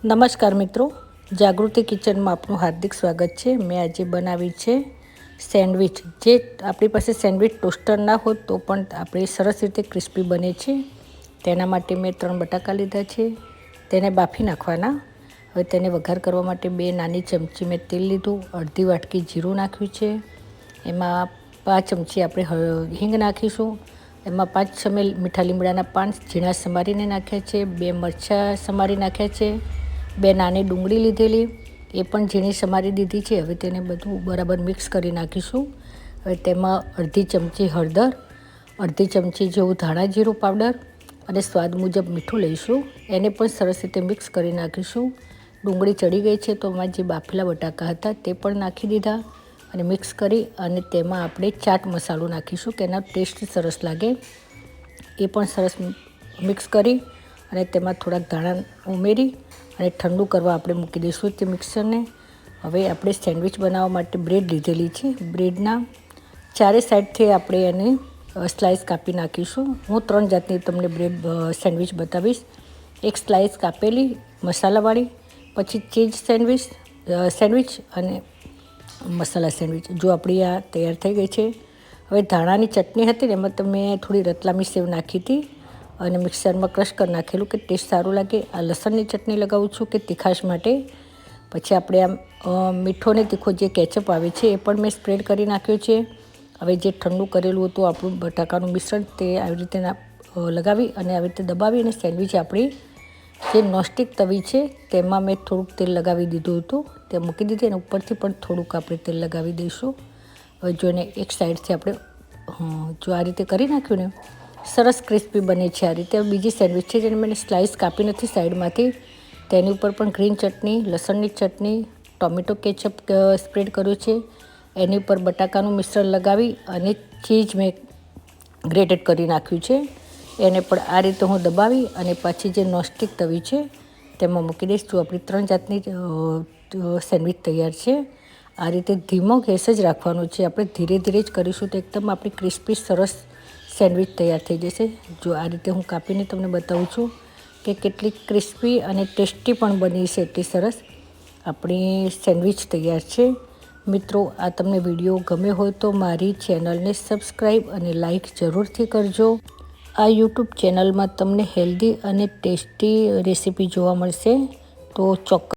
નમસ્કાર મિત્રો, જાગૃતિ કિચનમાં આપનું હાર્દિક સ્વાગત છે। મેં આજે બનાવી છે સેન્ડવિચ। જે આપણી પાસે સેન્ડવિચ ટોસ્ટર ના હોય તો પણ આપણે સરસ રીતે ક્રિસ્પી બને છે। તેના માટે મેં 3 બટાકા લીધા છે, તેને બાફી નાખવાના। હવે તેને વઘાર કરવા માટે 2 નાની ચમચી મેં તેલ લીધું, અડધી વાટકી જીરું નાખ્યું છે, એમાં 5 ચમચી આપણે હિંગ નાખીશું, એમાં 5 ચમેલ મીઠા લીમડાના પાન ઝીણા સમારીને નાખ્યા છે, 2 મરચાં સમારી નાખ્યા છે, 2 નાની ડુંગળી લીધેલી એ પણ ઝીણી સમારી દીધી છે। હવે તેને બધું બરાબર મિક્સ કરી નાખીશું। હવે તેમાં અડધી ચમચી હળદર, અડધી ચમચી જેવું ધાણા જીરું પાવડર અને સ્વાદ મુજબ મીઠું લઈશું, એને પણ સરસ રીતે મિક્સ કરી નાખીશું। ડુંગળી ચડી ગઈ છે તો એમાં જે બાફેલા બટાકા હતા તે પણ નાખી દીધા અને મિક્સ કરી અને તેમાં આપણે ચાટ મસાલો નાખીશું કે એનો ટેસ્ટ સરસ લાગે। એ પણ સરસ મિક્સ કરી અને તેમાં થોડાક ધાણા ઉમેરી અને ઠંડુ કરવા આપણે મૂકી દઈશું તે મિક્સરને। હવે આપણે સેન્ડવિચ બનાવવા માટે બ્રેડ લીધેલી છે, બ્રેડના ચારે સાઈડથી આપણે એને સ્લાઇસ કાપી નાખીશું। હું 3 જાતની તમને બ્રેડ સેન્ડવિચ બતાવીશ। એક સ્લાઇસ કાપેલી મસાલાવાળી, પછી ચીઝ સેન્ડવિચ અને મસાલા સેન્ડવિચ। જો આપણી આ તૈયાર થઈ ગઈ છે। હવે ધાણાની ચટણી હતી ને એમાં તમે થોડી રતલામી સેવ નાખી હતી અને મિક્સરમાં ક્રશ કરી નાખેલું કે ટેસ્ટ સારું લાગે। આ લસણની ચટણી લગાવું છું કે તીખાશ માટે। પછી આપણે આ મીઠો ને તીખો જે કેચઅપ આવે છે એ પણ મેં સ્પ્રેડ કરી નાખ્યો છે। હવે જે ઠંડુ કરેલું હતું આપણું બટાકાનું મિશ્રણ તે આવી રીતે લગાવી અને આવી રીતે દબાવી અને સેન્ડવિચ આપણી જે નોનસ્ટિક તવી છે તેમાં મેં થોડુંક તેલ લગાવી દીધું હતું, તે મૂકી દીધી અને ઉપરથી પણ થોડુંક આપણે તેલ લગાવી દઈશું। હવે જો એને એક સાઈડથી આપણે જો આ રીતે કરી નાખ્યું ને સરસ ક્રિસ્પી બને છે આ રીતે। બીજી સેન્ડવિચ છે જેને મેં સ્લાઇસ કાપી નથી સાઈડમાંથી, તેની ઉપર પણ ગ્રીન ચટણી, લસણની ચટણી, ટોમેટો કેચઅપ સ્પ્રેડ કર્યું છે, એની ઉપર બટાકાનું મિશ્રણ લગાવી અને ચીઝ મેં ગ્રેટેડ કરી નાખ્યું છે। એને પણ આ રીતે હું દબાવી અને પાછી જે નોનસ્ટિક તવી છે તેમાં મૂકી દઈશ। તો આપણી 3 જાતની સેન્ડવિચ તૈયાર છે। આ રીતે ધીમો ગેસ જ રાખવાનો છે, આપણે ધીરે ધીરે જ કરીશું તો એકદમ આપણી ક્રિસ્પી સરસ સેન્ડવિચ તૈયાર થઈ જશે। જો આ રીતે હું કાપીને તમને બતાવું છું કે કેટલી ક્રિસ્પી અને ટેસ્ટી પણ બની છે, એટલી સરસ આપણી સેન્ડવિચ તૈયાર છે। મિત્રો, આ તમને વિડીયો ગમે હોય તો મારી ચેનલને સબસ્ક્રાઈબ અને લાઈક જરૂરથી કરજો। આ યુટ્યુબ ચેનલમાં તમને હેલ્ધી અને ટેસ્ટી રેસીપી જોવા મળશે, તો ચોક્કસ